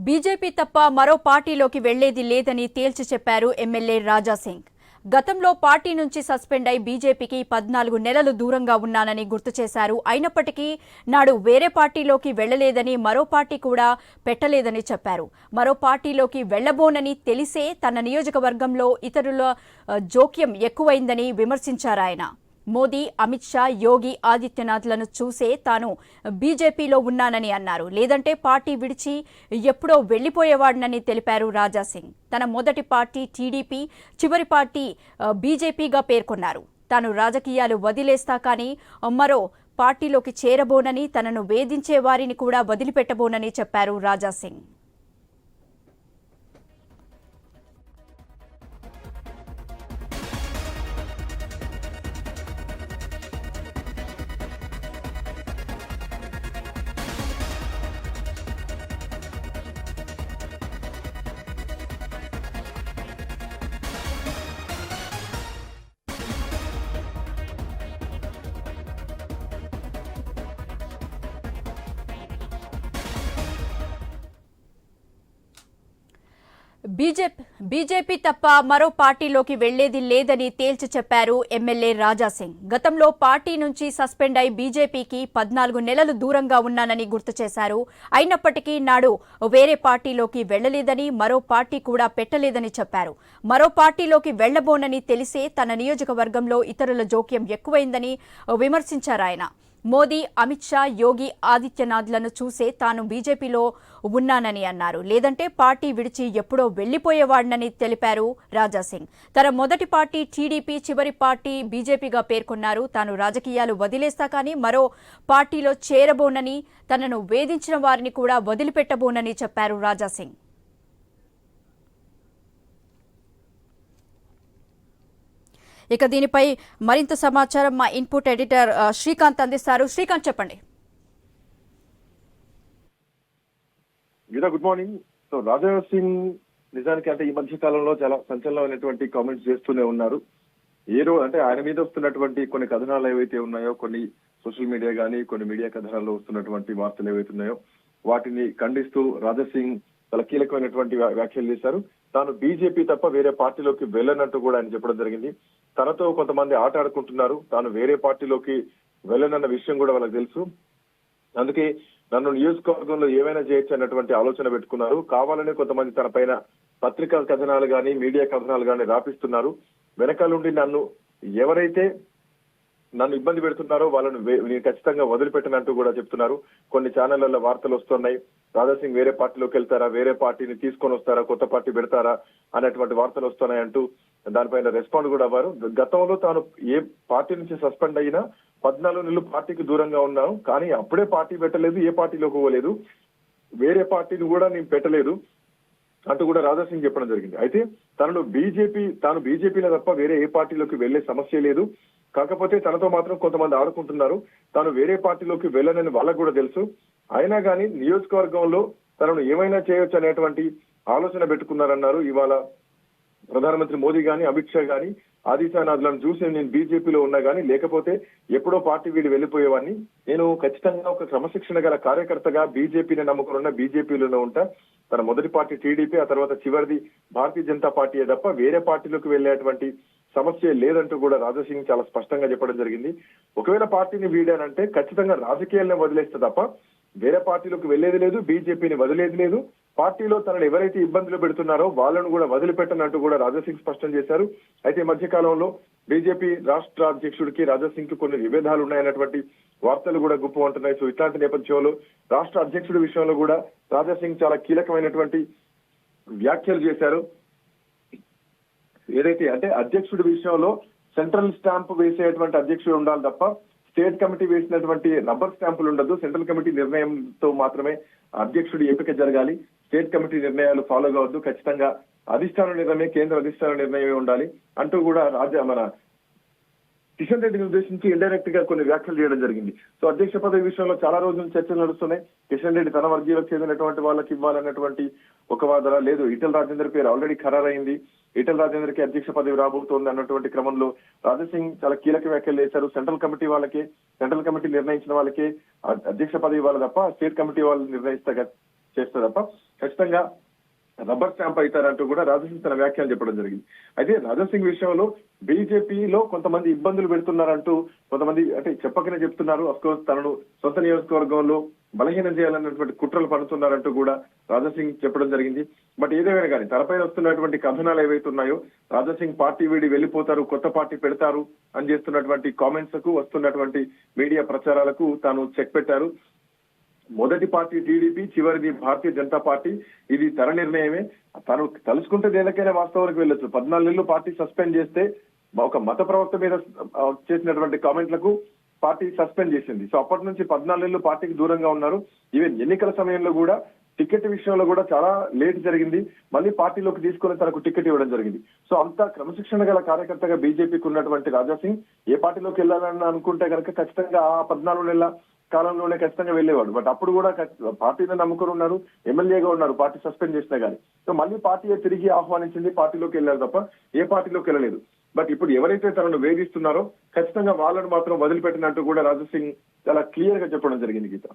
BJP తప్ప మరో పార్టీలోకి వెళ్లేది లేదని తేల్చి చెప్పారు ఎమ్మెల్యే రాజాసింగ్. గతంలో పార్టీ నుంచి సస్పెండ్ అయి బీజేపీకి 14 నెలలు దూరంగా ఉన్నానని గుర్తు చేశారు. అయినప్పటికీ నాడు వేరే పార్టీలోకి వెళ్లలేదని, మరో పార్టీ కూడా పెట్టలేదని చెప్పారు. మరో పార్టీలోకి వెళ్లబోనని తెలిసే తన నియోజకవర్గంలో ఇతరుల జోక్యం ఎక్కువైందని విమర్శించారు ఆయన. మోదీ, అమిత్ షా, యోగి ఆదిత్యనాథ్లను చూసే తాను బీజేపీలో ఉన్నానని అన్నారు. లేదంటే పార్టీ విడిచి ఎప్పుడో వెళ్లిపోయేవాడినని తెలిపారు రాజాసింగ్. తన మొదటి పార్టీ టీడీపీ, చివరి పార్టీ బీజేపీగా పేర్కొన్నారు. తాను రాజకీయాలు వదిలేస్తా కానీ మరో పార్టీలోకి చేరబోనని, తనను వేధించే వారిని కూడా వదిలిపెట్టబోనని చెప్పారు రాజాసింగ్. బీజేపీ తప్ప మరో పార్టీలోకి వెళ్లేది లేదని తేల్చి చెప్పారు ఎమ్మెల్యే రాజాసింగ్. గతంలో పార్టీ నుంచి సస్పెండ్ అయి బీజేపీకి 14 నెలలు దూరంగా ఉన్నానని గుర్తు చేశారు. అయినప్పటికీ నాడు వేరే పార్టీలోకి వెళ్లలేదని, మరో పార్టీ కూడా పెట్టలేదని చెప్పారు. మరో పార్టీలోకి వెళ్లబోనని తెలిసే తన నియోజకవర్గంలో ఇతరుల జోక్యం ఎక్కువైందని విమర్శించారు ఆయన. మోదీ, అమిత్ షా, యోగి ఆదిత్యనాథ్లను చూసే తాను బీజేపీలో ఉన్నానని అన్నారు. లేదంటే పార్టీ విడిచి ఎప్పుడో వెళ్లిపోయేవాడినని తెలిపారు రాజాసింగ్. తన మొదటి పార్టీ టీడీపీ, చివరి పార్టీ బీజేపీగా పేర్కొన్నారు. తాను రాజకీయాలు వదిలేస్తా కానీ మరో పార్టీలో చేరబోనని, తనను వేధించిన వారిని కూడా వదిలిపెట్టబోనని చెప్పారు రాజాసింగ్. ఇక దీనిపై మరింత సమాచారం మా ఇన్పుట్ ఎడిటర్ శ్రీకాంత్ అందిస్తారు. శ్రీకాంత్, చెప్పండి. Good morning. So Raja Singh నిజానికి అంటే ఈ మధ్య కాలంలో చాలా సంచలనమైనటువంటి కామెంట్స్ చేస్తూనే ఉన్నారు. అంటే ఆయన మీద వస్తున్నటువంటి కొన్ని కథనాలు ఏవైతే ఉన్నాయో, కొన్ని సోషల్ మీడియా కానీ కొన్ని మీడియా కథనాల్లో వస్తున్నటువంటి వార్తలు ఏవైతే ఉన్నాయో వాటిని ఖండిస్తూ రాజా సింగ్ చాలా కీలకమైనటువంటి వ్యాఖ్యలు చేశారు. తాను బీజేపీ తప్ప వేరే పార్టీలోకి వెళ్ళనట్టు కూడా ఆయన చెప్పడం జరిగింది. తనతో కొంతమంది ఆట ఆడుకుంటున్నారు, తాను వేరే పార్టీలోకి వెళ్ళనన్న విషయం కూడా వాళ్ళకి తెలుసు. అందుకే నన్ను నియోజకవర్గంలో ఏమైనా చేయొచ్చు అన్నటువంటి ఆలోచన పెట్టుకున్నారు. కావాలని కొంతమంది తన పైన పత్రికా కథనాలు కానీ మీడియా కథనాలు కానీ రాపిస్తున్నారు. వెనకాలండి ఎవరైతే నన్ను ఇబ్బంది పెడుతున్నారో వాళ్ళను నేను ఖచ్చితంగా వదిలిపెట్టనంటూ కూడా చెప్తున్నారు. కొన్ని ఛానళ్లలో వార్తలు వస్తున్నాయి, రాజాసింగ్ వేరే పార్టీలోకి వెళ్తారా, వేరే పార్టీని తీసుకొని వస్తారా, కొత్త పార్టీ పెడతారా అనేటువంటి వార్తలు వస్తున్నాయి అంటూ దానిపైన రెస్పాండ్ కూడా అవ్వారు. గతంలో తాను ఏ పార్టీ నుంచి సస్పెండ్ అయినా 14 నెలలు పార్టీకి దూరంగా ఉన్నాను, కానీ అప్పుడే పార్టీ పెట్టలేదు, ఏ పార్టీలోకి పోలేదు, వేరే పార్టీని కూడా నేను పెట్టలేదు అంటూ కూడా రాజాసింగ్ చెప్పడం జరిగింది. అయితే తాను బీజేపీలో తప్ప వేరే ఏ పార్టీలోకి వెళ్లే సమస్య లేదు. కాకపోతే తనతో మాత్రం కొంతమంది ఆడుకుంటున్నారు. తాను వేరే పార్టీలోకి వెళ్ళనని వాళ్ళకు కూడా తెలుసు. అయినా కానీ నియోజకవర్గంలో తనను ఏమైనా చేయొచ్చు అనేటువంటి ఆలోచన పెట్టుకున్నారన్నారు. ఇవాళ ప్రధానమంత్రి మోదీ గాని, అమిత్ షా గాని, ఆదిత్యనాథ్లను చూసి నేను బీజేపీలో ఉన్నా గానీ, లేకపోతే ఎప్పుడో పార్టీ వీడి వెళ్లిపోయేవాడిని. నేను ఖచ్చితంగా ఒక క్రమశిక్షణ గల కార్యకర్తగా బీజేపీని నమ్ముకున్న బీజేపీలోనే ఉంటా. తన మొదటి పార్టీ టీడీపీ, ఆ తర్వాత చివరిది భారతీయ జనతా పార్టీయే తప్ప వేరే పార్టీలోకి వెళ్లేటువంటి సమస్య లేదంటూ కూడా రాజాసింగ్ చాలా స్పష్టంగా చెప్పడం జరిగింది. ఒకవేళ పార్టీని వీడానంటే ఖచ్చితంగా రాజకీయాలను వదిలేస్తే తప్ప వేరే పార్టీలోకి వెళ్లేది లేదు, బీజేపీని వదిలేది లేదు. పార్టీలో తనను ఎవరైతే ఇబ్బందులు పెడుతున్నారో వాళ్ళను కూడా వదిలిపెట్టనంటూ కూడా రాజాసింగ్ స్పష్టం చేశారు. అయితే మధ్య కాలంలో బీజేపీ రాష్ట్ర అధ్యక్షుడికి రాజాసింగ్ కి కొన్ని విభేదాలు ఉన్నాయన్నటువంటి వార్తలు కూడా గుప్పు ఉంటున్నాయి. సో ఇట్లాంటి నేపథ్యంలో రాష్ట్ర అధ్యక్షుడి విషయంలో కూడా రాజాసింగ్ చాలా కీలకమైనటువంటి వ్యాఖ్యలు చేశారు. ఏదైతే అంటే అధ్యక్షుడి విషయంలో సెంట్రల్ స్టాంప్ వేసేటువంటి అధ్యక్షుడు ఉండాలి తప్ప స్టేట్ కమిటీ వేసినటువంటి రబ్బర్ స్టాంపులు ఉండదు. సెంట్రల్ కమిటీ నిర్ణయంతో మాత్రమే అధ్యక్షుడి ఎంపిక జరగాలి. స్టేట్ కమిటీ నిర్ణయాలు ఫాలో కావద్దు. ఖచ్చితంగా అధిష్టాన నిర్ణయమే, కేంద్ర అధిష్టాన నిర్ణయమే ఉండాలి అంటూ కూడా మన కిషన్ రెడ్డిని ఉద్దేశించి ఇండైరెక్ట్ గా కొన్ని వ్యాఖ్యలు చేయడం జరిగింది. సో అధ్యక్ష పదవి విషయంలో చాలా రోజుల చర్చలు నడుస్తున్నాయి. కిషన్ రెడ్డి తన వర్గీయులకు చెందినటువంటి వాళ్ళకి ఇవ్వాలన్నటువంటి ఒక వాదన లేదు. ఈటెల రాజేందర్ పేరు ఆల్రెడీ ఖరారైంది. ఈటెల రాజేందర్ కి అధ్యక్ష పదవి రాబోతోంది అన్నటువంటి క్రమంలో రాజాసింగ్ చాలా కీలక వ్యాఖ్యలు చేశారు. సెంట్రల్ కమిటీ నిర్ణయించిన వాళ్ళకి అధ్యక్ష పదవి ఇవ్వాలి తప్ప స్టేట్ కమిటీ వాళ్ళు నిర్ణయిస్తే చేస్తే తప్ప ఖచ్చితంగా రబ్బర్ స్టాంప్ అవుతారంటూ కూడా రాజాసింగ్ తన వ్యాఖ్యలు చెప్పడం జరిగింది. అయితే రాజాసింగ్ విషయంలో బీజేపీలో కొంతమంది ఇబ్బందులు పెడుతున్నారంటూ కొంతమంది అంటే చెప్పకనే చెప్తున్నారు. అఫ్ కోర్స్ తనను సొంత నియోజకవర్గంలో బలహీనం చేయాలన్నటువంటి కుట్రలు పడుతున్నారంటూ కూడా రాజాసింగ్ చెప్పడం జరిగింది. బట్ ఏదేమైనా కానీ తనపైన వస్తున్నటువంటి కథనాలు ఏవైతే ఉన్నాయో రాజాసింగ్ పార్టీ వీడి వెళ్లిపోతారు, కొత్త పార్టీ పెడతారు అని చేస్తున్నటువంటి కామెంట్స్ కు వస్తున్నటువంటి మీడియా ప్రచారాలకు తాను చెక్ పెట్టారు. మొదటి పార్టీ టీడీపీ, చివరిది భారతీయ జనతా పార్టీ. ఇది తన నిర్ణయమే. తను తలుచుకుంటే దేనికైనా వాస్తవానికి వెళ్ళొచ్చు. 14 నెలలు పార్టీ సస్పెండ్ చేస్తే ఒక మత ప్రవక్త మీద చేసినటువంటి కామెంట్లకు పార్టీ సస్పెండ్ చేసింది. సో అప్పటి నుంచి 14 నెలలు పార్టీకి దూరంగా ఉన్నారు. ఈవెన్ ఎన్నికల సమయంలో కూడా టికెట్ విషయంలో కూడా చాలా లేట్ జరిగింది. మళ్ళీ పార్టీలోకి తీసుకుని తనకు టికెట్ ఇవ్వడం జరిగింది. సో అంత క్రమశిక్షణ గల కార్యకర్తగా బీజేపీకి ఉన్నటువంటి రాజాసింగ్ ఏ పార్టీలోకి వెళ్ళాలని అనుకుంటే కనుక ఖచ్చితంగా ఆ 14 నెలల కాలంలోనే ఖచ్చితంగా వెళ్ళేవాడు. బట్ అప్పుడు కూడా పార్టీని నమ్ముకుని ఉన్నారు, ఎమ్మెల్యేగా ఉన్నారు పార్టీ సస్పెండ్ చేసినా గానీ. సో మళ్ళీ పార్టీ తిరిగి ఆహ్వానించింది, పార్టీలోకి వెళ్ళారు తప్ప ఏ పార్టీలోకి వెళ్ళలేదు. బట్ ఇప్పుడు ఎవరైతే తనను వేధిస్తున్నారో ఖచ్చితంగా వాళ్ళను మాత్రం వదిలిపెట్టినట్టు కూడా రాజాసింగ్ చాలా క్లియర్ గా చెప్పడం జరిగింది గీత.